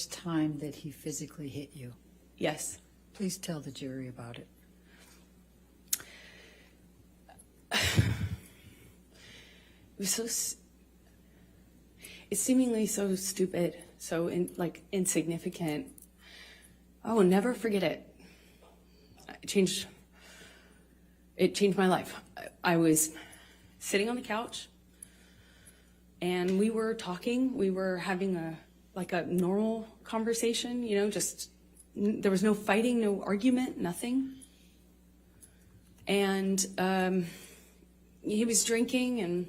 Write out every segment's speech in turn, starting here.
time that he physically hit you? Yes. Please tell the jury about it. It was it's seemingly so stupid, so insignificant. I will never forget it. It changed my life. I was sitting on the couch and we were talking. We were having a normal conversation, there was no fighting, no argument, nothing. And he was drinking, and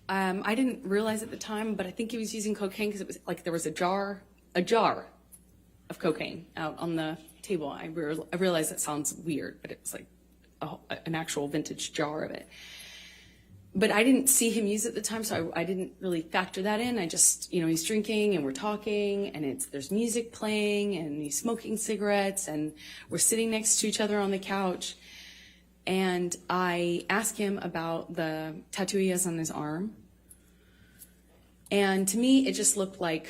I didn't realize at the time, but I think he was using cocaine because it was like there was a jar of cocaine out on the table. I realize that sounds weird, but it was like an actual vintage jar of it. But I didn't see him use it at the time, so I didn't really factor that in. I just, he's drinking and we're talking, and there's music playing, and he's smoking cigarettes, and we're sitting next to each other on the couch. And I asked him about the tattoo he has on his arm. And to me, it just looked like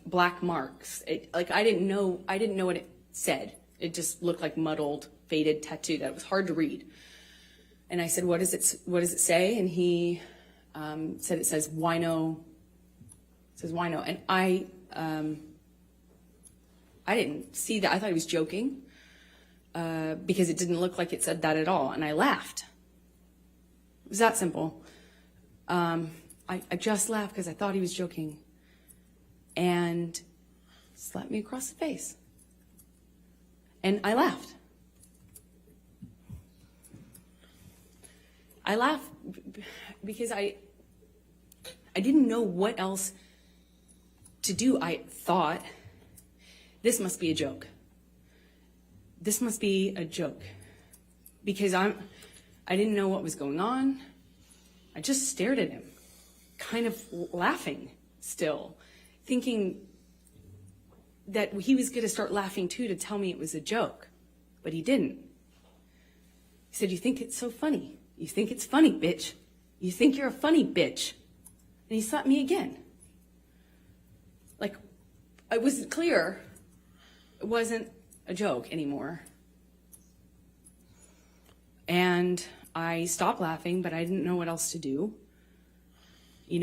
black marks. I didn't know what it said. It just looked like muddled, faded tattoo that was hard to read. And I said, what does it say? And he said it says wino. It says wino. And I didn't see that. I thought he was joking because it didn't look like it said that at all. And I laughed. It was that simple. I just laughed because I thought he was joking. And slapped me across the face. And I laughed. I laughed because I didn't know what else to do. I thought, this must be a joke. This must be a joke. Because I didn't know what was going on. I just stared at him, kind of laughing still, thinking that he was going to start laughing too to tell me it was a joke. But he didn't. He said, "You think it's so funny? You think it's funny, bitch. You think you're a funny bitch." And he slapped me again. Like, it was clear it wasn't a joke anymore. And I stopped laughing, but I didn't know what else to do. I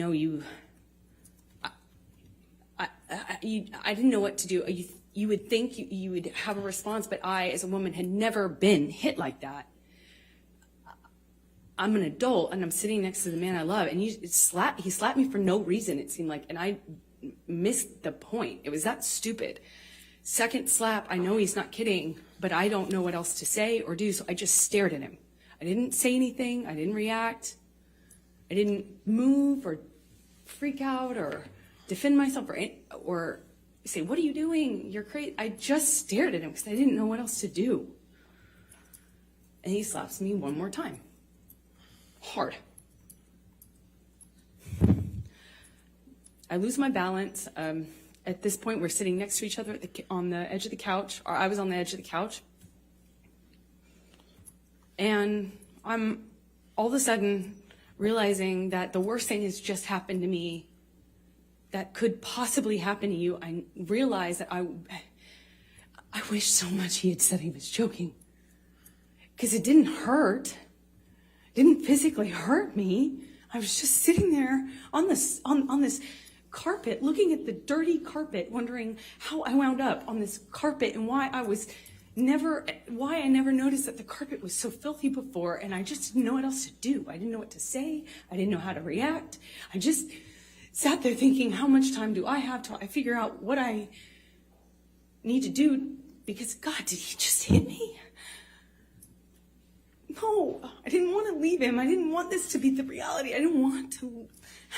didn't know what to do. You would think you would have a response, but I, as a woman, had never been hit like that. I'm an adult, and I'm sitting next to the man I love, and he slapped me for no reason, it seemed like, and I missed the point. It was that stupid. Second slap, I know he's not kidding, but I don't know what else to say or do, so I just stared at him. I didn't say anything. I didn't react. I didn't move or freak out or defend myself or say, "What are you doing? You're crazy." I just stared at him because I didn't know what else to do. And he slaps me one more time. Hard. I lose my balance. At this point, we're sitting next to each other on the edge of the couch, or I was on the edge of the couch. And I'm all of a sudden realizing that the worst thing has just happened to me that could possibly happen to you. I realized that I wish so much he had said he was joking, because it didn't hurt. It didn't physically hurt me. I was just sitting there on this carpet, looking at the dirty carpet, wondering how I wound up on this carpet and why I never noticed that the carpet was so filthy before, and I just didn't know what else to do. I didn't know what to say. I didn't know how to react. I just sat there thinking, how much time do I have till I figure out what I need to do? Because, God, did he just hit me? No, I didn't want to leave him. I didn't want this to be the reality. I didn't want to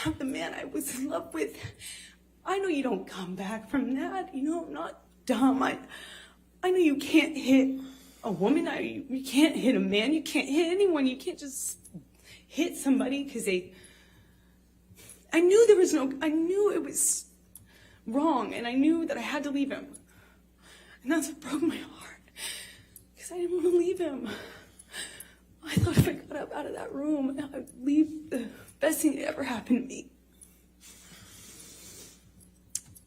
have the man I was in love with. I know you don't come back from that. I'm not dumb. I know you can't hit a woman. You can't hit a man. You can't hit anyone. You can't just hit somebody because I knew it was wrong, and I knew that I had to leave him. And that's what broke my heart, because I didn't want to leave him. I thought if I got up out of that room, I'd leave the best thing that ever happened to me.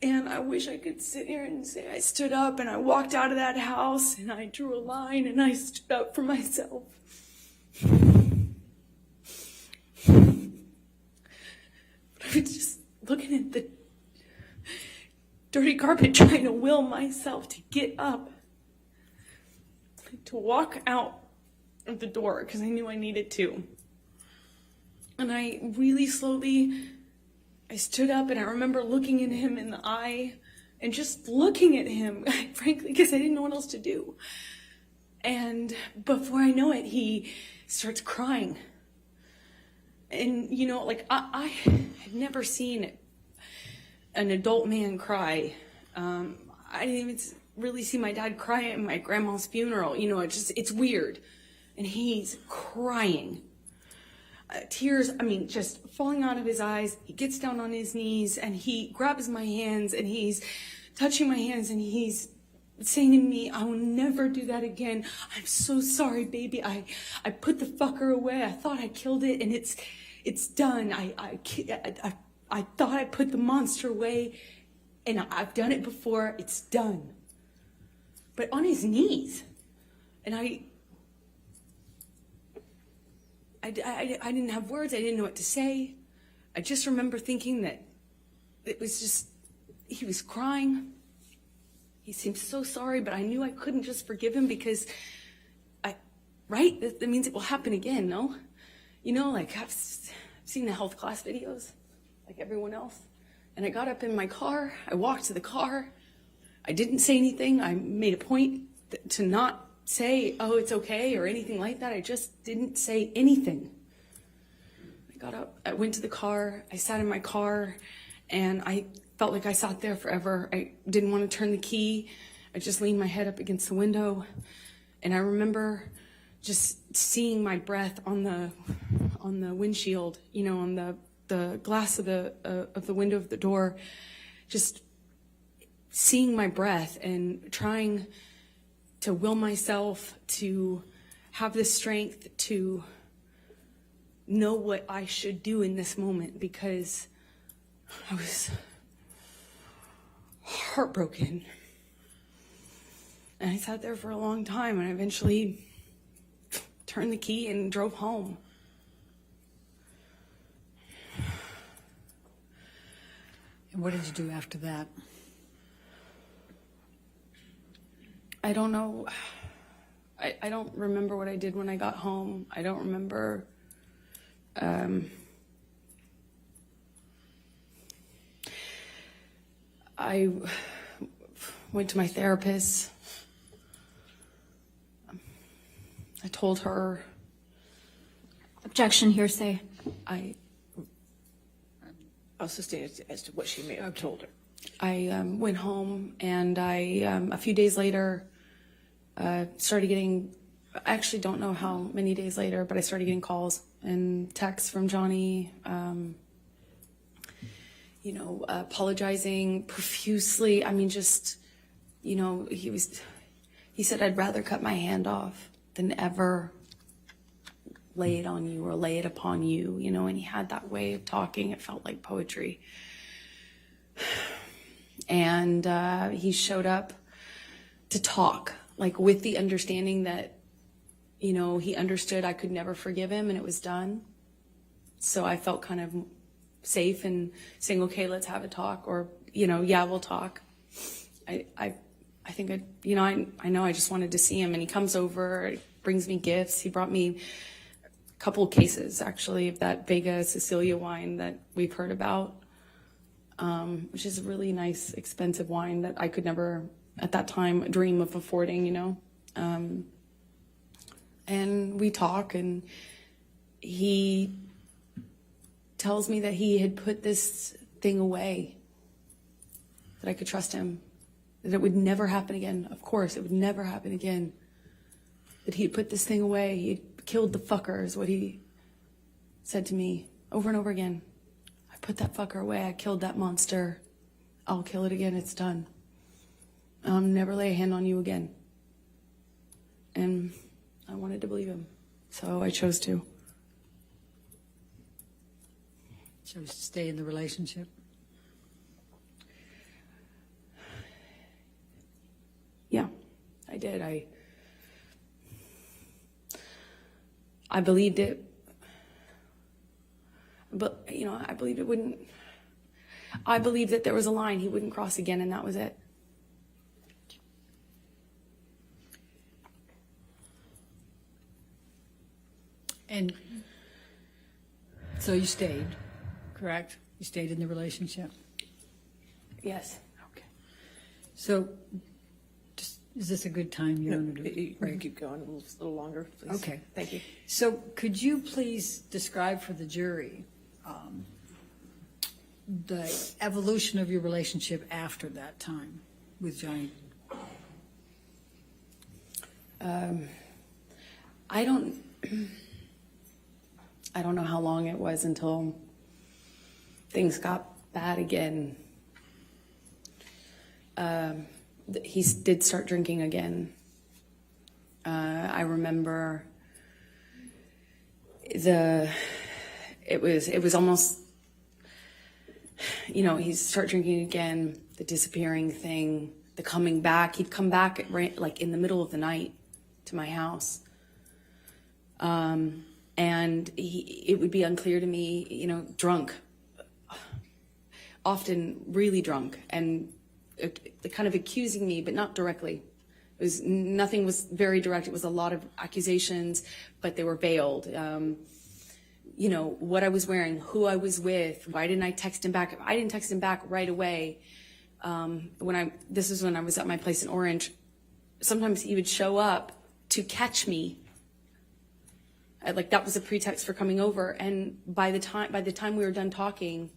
And I wish I could sit here and say I stood up and I walked out of that house and I drew a line and I stood up for myself. But I was just looking at the dirty carpet trying to will myself to get up, to walk out of the door because I knew I needed to. And I really slowly, I stood up and I remember looking at him in the eye and just looking at him, frankly, because I didn't know what else to do. And before I know it, he starts crying. And, you know, like I had never seen an adult man cry. I didn't even really see my dad cry at my grandma's funeral. You know, it's weird. And he's crying. Tears, I mean, just falling out of his eyes. He gets down on his knees and he grabs my hands and he's touching my hands and he's saying to me, I will never do that again. I'm so sorry, baby. I put the fucker away. I thought I killed it and it's done. I thought I put the monster away and I've done it before. It's done. But on his knees. And I didn't have words. I didn't know what to say. I just remember thinking that it was just, he was crying. He seemed so sorry, but I knew I couldn't just forgive him because right? That means it will happen again, no? You know, like I've seen the health class videos, like everyone else. And I got up in my car. I walked to the car. I didn't say anything. I made a point to not say, oh, it's okay or anything like that. I just didn't say anything. I got up, I went to the car, I sat in my car, and I felt like I sat there forever. I didn't want to turn the key. I just leaned my head up against the window, and I remember just seeing my breath on the windshield, you know, on the glass of the window of the door, just seeing my breath and trying to will myself to have the strength to know what I should do in this moment, because I was heartbroken. And I sat there for a long time, and I eventually turned the key and drove home. And what did you do after that? I don't know. I don't remember what I did when I got home. I don't remember. I went to my therapist. I told her. Objection, hearsay. I'll sustain it as to what she may have told her. I went home, and I a few days later started getting, I actually don't know how many days later, but I started getting calls and texts from Johnny, you know, apologizing profusely. I mean, just, you know, he said, I'd rather cut my hand off than ever lay it on you or lay it upon you, you know, and he had that way of talking. It felt like poetry. And he showed up to talk, like with the understanding that, you know, he understood I could never forgive him and it was done. So I felt kind of safe in saying, okay, let's have a talk, or, you know, yeah, we'll talk. I think you know, I know I just wanted to see him, and he comes over, brings me gifts. He brought me a couple of cases, actually, of that Vega Sicilia wine that we've heard about. Which is a really nice, expensive wine that I could never, at that time, dream of affording, you know. And we talk, and he tells me that he had put this thing away, that I could trust him, that it would never happen again. Of course, it would never happen again. That he'd put this thing away. He'd killed the fucker, is what he said to me over and over again. Put that fucker away. I killed that monster. I'll kill it again. It's done. I'll never lay a hand on you again. And I wanted to believe him, so I chose to. Chose to stay in the relationship? did. I believed it, but I believed it wouldn't. I believed that there was a line he wouldn't cross again, and that was it. And so you stayed, correct? You stayed in the relationship? Yes. Okay. So, is this a good time? You don't You want to can keep going a little longer, please. Okay. Thank you. So could you please describe for the jury the evolution of your relationship after that time with Johnny? I don't know how long it was until things got bad again. He did start drinking again. I remember it was almost, he'd start drinking again, the disappearing thing, the coming back. He'd come back like in the middle of the night to my house. And it would be unclear to me, drunk, often really drunk, and kind of accusing me, but not directly. Nothing was very direct. It was a lot of accusations, but they were veiled. What I was wearing, who I was with, why didn't I text him back? I didn't text him back right away. This was when I was at my place in Orange. Sometimes he would show up to catch me. Like that was a pretext for coming over. And by the time we were done talking,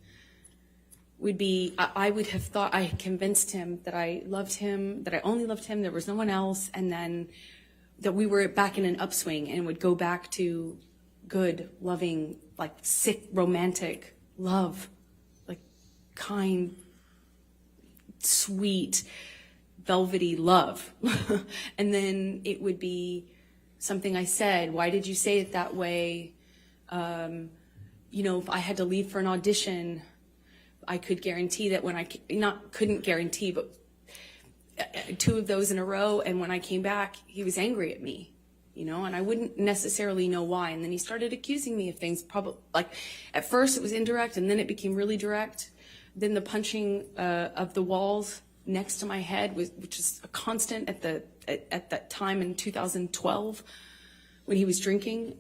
I would have thought I had convinced him that I loved him, that I only loved him, there was no one else, and then that we were back in an upswing and would go back to good, loving, like sick, romantic love, like kind, sweet, velvety love. And then it would be something I said, why did you say it that way? If I had to leave for an audition, I could guarantee that couldn't guarantee, but 2 of those in a row. And when I came back, he was angry at me, and I wouldn't necessarily know why. And then he started accusing me of things, probably like at first it was indirect and then it became really direct. Then the punching of the walls next to my head which is a constant at that time in 2012 when he was drinking.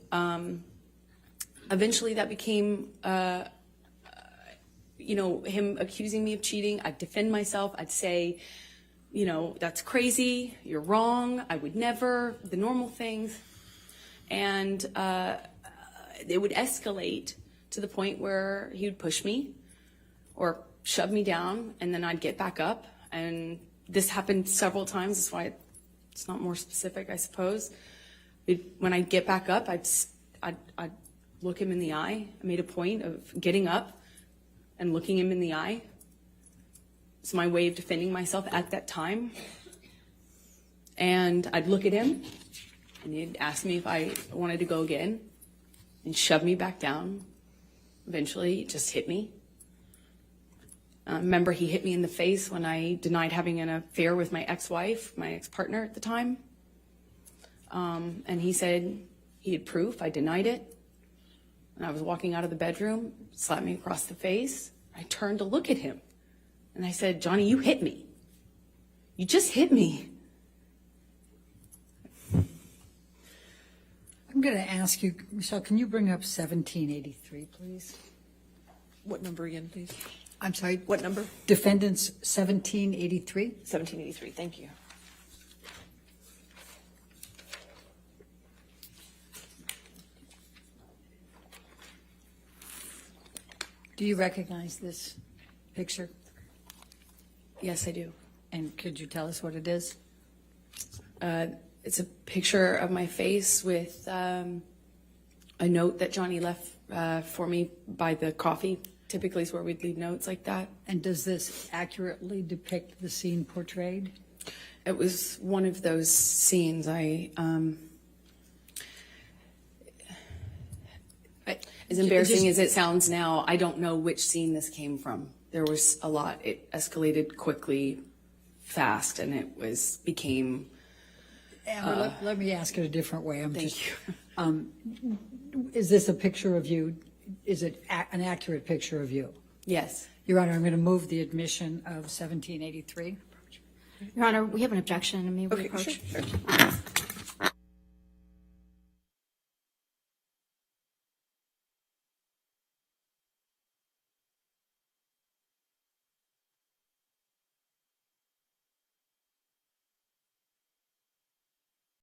Eventually that became, him accusing me of cheating. I'd defend myself. I'd say, that's crazy. You're wrong. I would never, the normal things. And it would escalate to the point where he would push me or shove me down, and then I'd get back up. And this happened several times. That's why it's not more specific, I suppose. When I'd get back up, I'd look him in the eye. I made a point of getting up and looking him in the eye. It's my way of defending myself at that time. And I'd look at him, and he'd ask me if I wanted to go again, and shove me back down. Eventually, he just hit me. Remember, he hit me in the face when I denied having an affair with my ex-wife, my ex-partner at the time. And he said he had proof. I denied it. And I was walking out of the bedroom, slapped me across the face. I turned to look at him. And I said, Johnny, you hit me. You just hit me. I'm going to ask you, Michelle, can you bring up 1783, please? What number again, please? I'm sorry? What number? Defendants 1783? 1783, thank you. Do you recognize this picture? Yes, I do. And could you tell us what it is? It's a picture of my face with a note that Johnny left for me by the coffee. Typically is where we'd leave notes like that. And does this accurately depict the scene portrayed? It was one of those scenes. As embarrassing as it sounds now, I don't know which scene this came from. There was a lot. It escalated quickly, fast, and it became Amber, let me ask it a different way. Is this a picture of you? Is it an accurate picture of you? Yes. Your Honor, I'm going to move the admission of 1783. Your Honor, we have an objection. May we Okay, approach? sure.